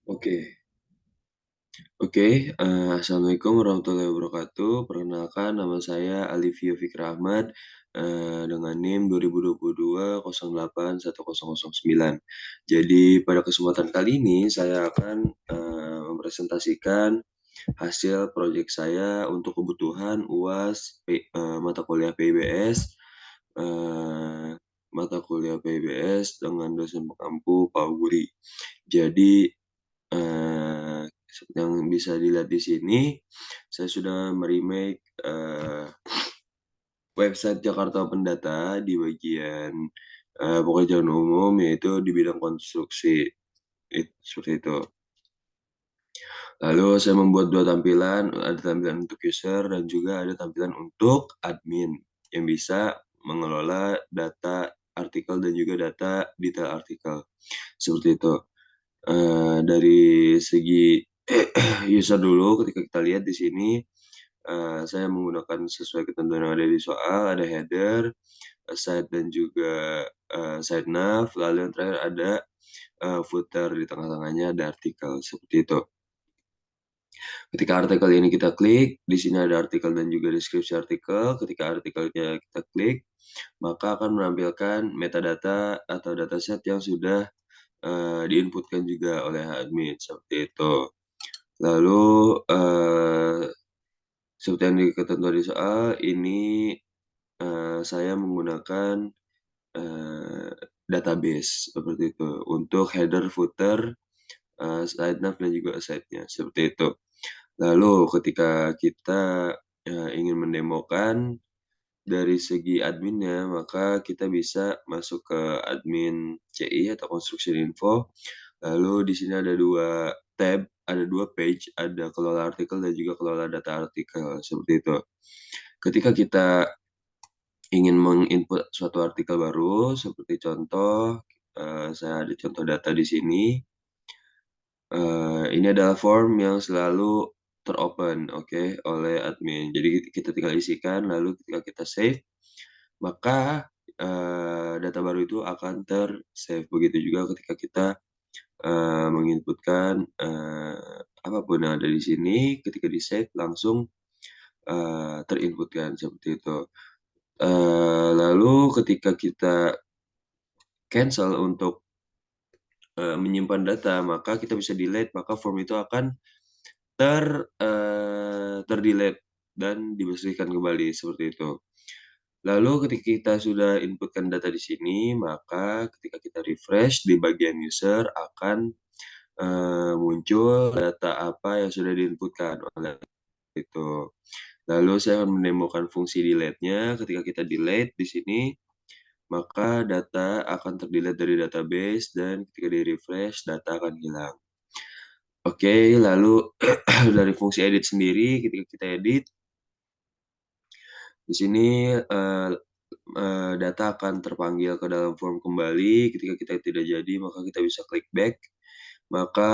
Oke, Assalamualaikum warahmatullahi wabarakatuh. Perkenalkan nama saya Alifio Fikri Ahmad, dengan NIM 2022 08 1009. Jadi pada kesempatan kali ini saya akan, mempresentasikan hasil proyek saya untuk kebutuhan UAS mata kuliah PIBS, dengan dosen pengampu Pak Guri. Jadi yang bisa dilihat di sini, saya sudah meremake website Jakarta Open Data di bagian pekerjaan umum, yaitu di bidang konstruksi, seperti itu. Lalu saya membuat dua tampilan, ada tampilan untuk user dan juga ada tampilan untuk admin yang bisa mengelola data artikel dan juga data detail artikel, seperti itu. Dari segi user dulu, ketika kita lihat di sini, saya menggunakan sesuai ketentuan yang ada di soal, ada header, side dan juga side nav, lalu yang terakhir ada footer, di tengah-tengahnya ada artikel, seperti itu. Ketika artikel ini kita klik, di sini ada artikel dan juga deskripsi artikel. Ketika artikelnya kita klik, maka akan menampilkan metadata atau dataset yang sudah diinputkan juga oleh admin, seperti itu. Lalu seperti yang ketentuan di soal ini, saya menggunakan database seperti itu untuk header, footer, slide nav dan juga site-nya, seperti itu. Lalu ketika kita ingin mendemokan dari segi adminnya, maka kita bisa masuk ke admin CI atau construction info. Lalu di sini ada dua tab, ada dua page, ada kelola artikel dan juga kelola data artikel, seperti itu. Ketika kita ingin menginput suatu artikel baru, seperti contoh, saya ada contoh data di sini. Ini adalah form yang selalu teropen, oleh admin. Jadi kita tinggal isikan, lalu ketika kita save, maka data baru itu akan ter-save. Begitu juga ketika kita menginputkan apapun yang ada di sini, ketika di-save langsung terinputkan, seperti itu. Lalu ketika kita cancel untuk menyimpan data, maka kita bisa delete, maka form itu akan ter-delete dan dibersihkan kembali, seperti itu. Lalu ketika kita sudah inputkan data di sini, maka ketika kita refresh di bagian user akan muncul data apa yang sudah diinputkan oleh itu. Lalu saya akan mendemokan fungsi delete-nya. Ketika kita delete di sini, maka data akan terdelete dari database dan ketika di-refresh data akan hilang. Lalu dari fungsi edit sendiri, ketika kita edit, di sini data akan terpanggil ke dalam form kembali. Ketika kita tidak jadi, maka kita bisa klik back. Maka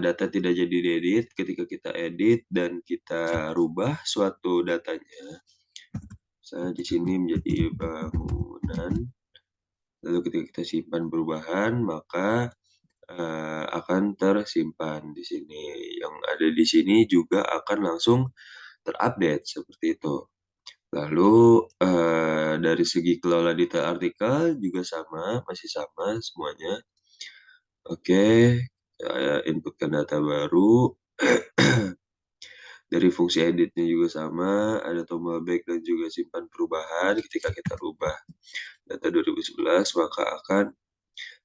data tidak jadi diedit. Ketika kita edit dan kita rubah suatu datanya, saya di sini menjadi bangunan. Lalu ketika kita simpan perubahan, maka akan tersimpan di sini. Yang ada di sini juga akan langsung terupdate, seperti itu. Lalu dari segi kelola detail artikel juga sama, masih sama semuanya. Saya inputkan data baru. Dari fungsi editnya juga sama, ada tombol back dan juga simpan perubahan. Ketika kita rubah data 2011, maka akan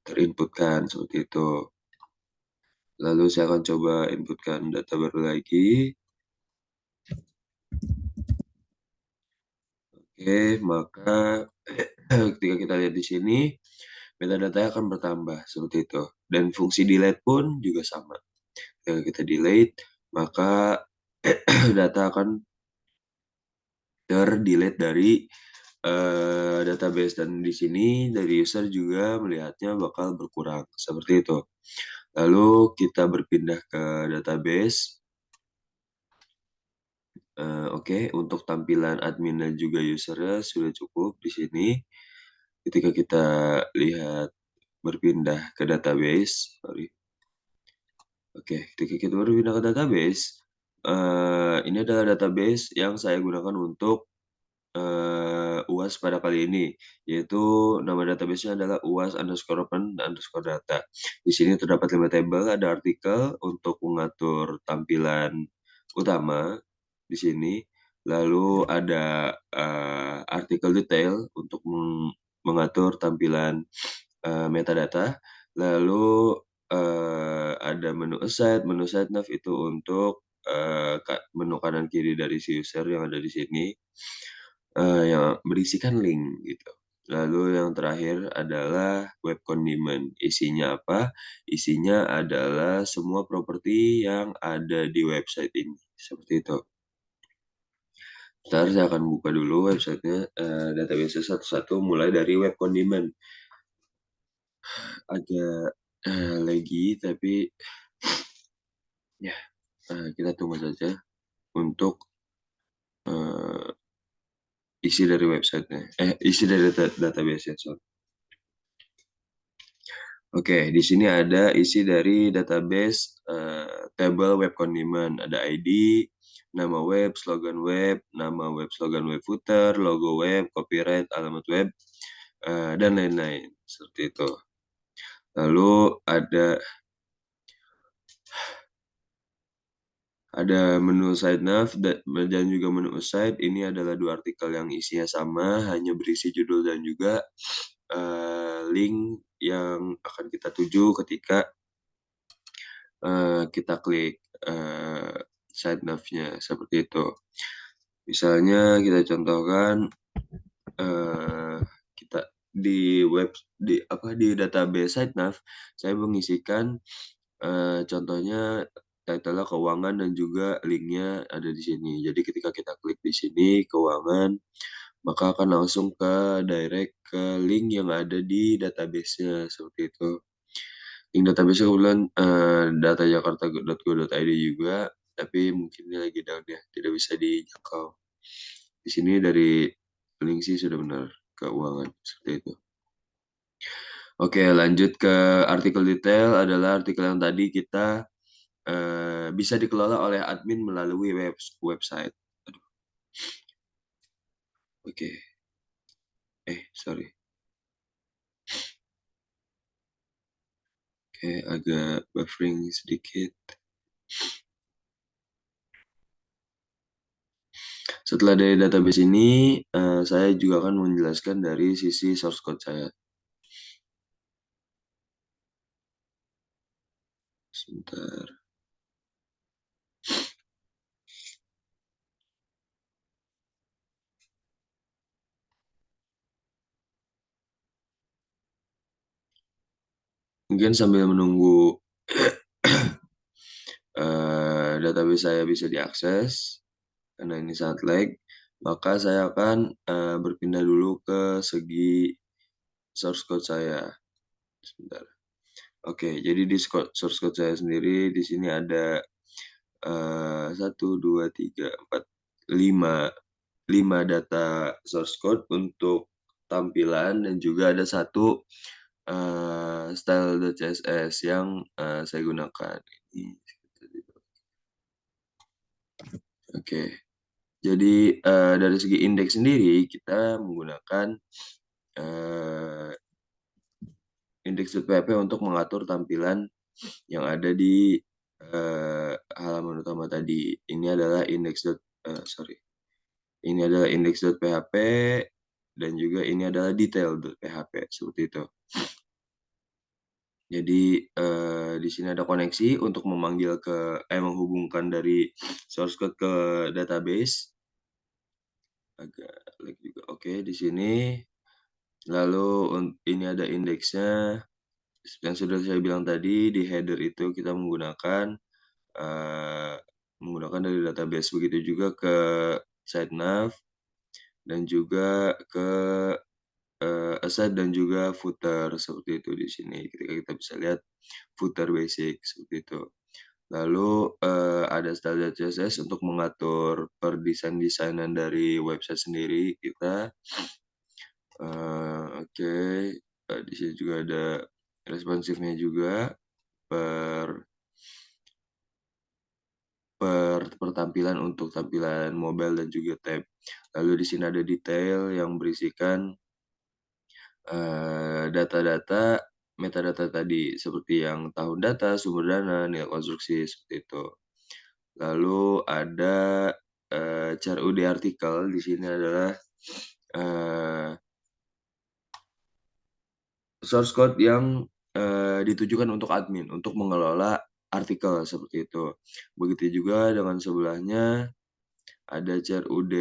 terinputkan, seperti itu. Lalu saya akan coba inputkan data baru lagi. Maka ketika kita lihat di sini, metadata akan bertambah, seperti itu. Dan fungsi delete pun juga sama. Ketika kita delete, maka data akan ter-delete dari database, dan di sini dari user juga melihatnya bakal berkurang, seperti itu. Lalu kita berpindah ke database. Untuk tampilan admin dan juga usernya sudah cukup di sini. Ketika kita lihat berpindah ke database, Oke, ketika kita berpindah ke database, ini adalah database yang saya gunakan untuk UAS pada kali ini, yaitu nama database-nya adalah uas_open_data. Di sini terdapat 5 tabel, ada artikel untuk mengatur tampilan utama di sini, lalu ada artikel detail untuk mengatur tampilan metadata, lalu ada menu aside nav itu untuk menu kanan kiri dari si user yang ada di sini. Yang berisikan link gitu. Lalu yang terakhir adalah web condiment. Isinya apa? Isinya adalah semua properti yang ada di website ini, seperti itu. Ntar saya akan buka dulu websitenya, database satu-satu mulai dari web condiment. Agak laggy tapi ya kita tunggu saja untuk isi dari websitenya, isi dari database-nya, sorry. Oke, di sini ada isi dari database table web condiment. Ada ID, nama web, slogan web, nama web, slogan web footer, logo web, copyright, alamat web, dan lain-lain. Seperti itu. Lalu ada menu site nav dan juga menu aside. Ini adalah dua artikel yang isinya sama, hanya berisi judul dan juga link yang akan kita tuju ketika kita klik site nav-nya, seperti itu. Misalnya kita contohkan kita di database site nav, saya mengisikan contohnya title keuangan dan juga linknya ada di sini. Jadi ketika kita klik di sini keuangan, maka akan langsung ke direct ke link yang ada di database-nya, seperti itu. Link database kebetulan datajakarta.go.id juga, tapi mungkin ini lagi down ya, tidak bisa dijangkau. Di sini dari link sih sudah benar keuangan, seperti itu. Oke, lanjut ke artikel detail, adalah artikel yang tadi kita bisa dikelola oleh admin melalui website. Aduh. Oke. Sorry. Oke, agak buffering sedikit. Setelah dari database ini, saya juga akan menjelaskan dari sisi source code saya. Sebentar. Mungkin sambil menunggu database saya bisa diakses, karena ini sangat lag, maka saya akan berpindah dulu ke segi source code saya. Sebentar. Oke, jadi di source code saya sendiri di sini ada 1, 2, 3, 4, 5 data source code untuk tampilan dan juga ada satu style.css yang saya gunakan. Oke, jadi dari segi indeks sendiri kita menggunakan index.php untuk mengatur tampilan yang ada di halaman utama tadi. Ini adalah ini adalah index.php dan juga ini adalah detail.php, seperti itu. Jadi di sini ada koneksi untuk menghubungkan dari source code ke database. Agak lag juga. Oke, di sini. Lalu ini ada indeksnya. Yang sudah saya bilang tadi, di header itu kita menggunakan dari database, begitu juga ke site nav dan juga ke aside dan juga footer, seperti itu di sini. Ketika kita bisa lihat footer basic, seperti itu. Lalu ada style.css untuk mengatur per desain-desainan dari website sendiri kita. Oke. Di sini juga ada responsifnya juga per pertampilan untuk tampilan mobile dan juga tab. Lalu di sini ada detail yang berisikan, data-data, metadata tadi, seperti yang tahun data, sumber dana, nilai konstruksi, seperti itu. Lalu ada, CRUD artikel, di sini adalah, eee, source code yang, ditujukan untuk admin, untuk mengelola artikel, seperti itu. Begitu juga dengan sebelahnya ada CRUD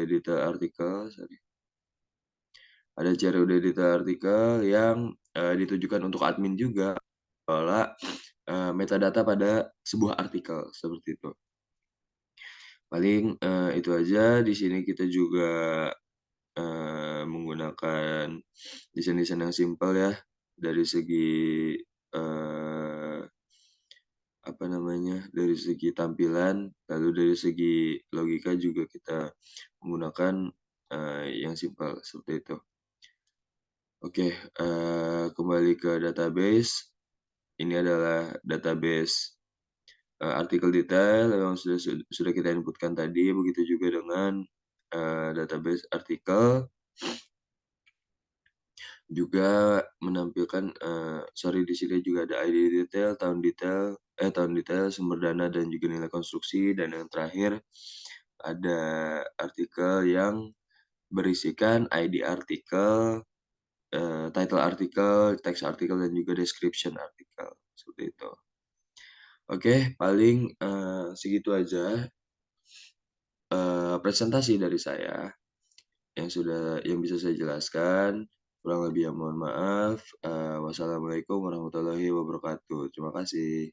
detail artikel, ada CRUD detail artikel yang, ditujukan untuk admin juga, mengelola, metadata pada sebuah artikel, seperti itu. Paling, itu aja. Di sini kita juga, menggunakan desain-desain yang simpel ya, dari segi, eee, apa namanya, dari segi tampilan, lalu dari segi logika juga kita menggunakan, yang simpel, seperti itu. Oke, kembali ke database. Ini adalah database, artikel detail yang sudah kita inputkan tadi, begitu juga dengan, database artikel, juga menampilkan, sorry, di sini juga ada ID detail, tahun detail, sumber dana dan juga nilai konstruksi, dan yang terakhir ada artikel yang berisikan ID artikel, title artikel, teks artikel, dan juga description artikel, seperti itu. Oke, paling, segitu aja, presentasi dari saya yang bisa saya jelaskan. Kurang lebihnya mohon maaf. Wassalamualaikum warahmatullahi wabarakatuh. Terima kasih.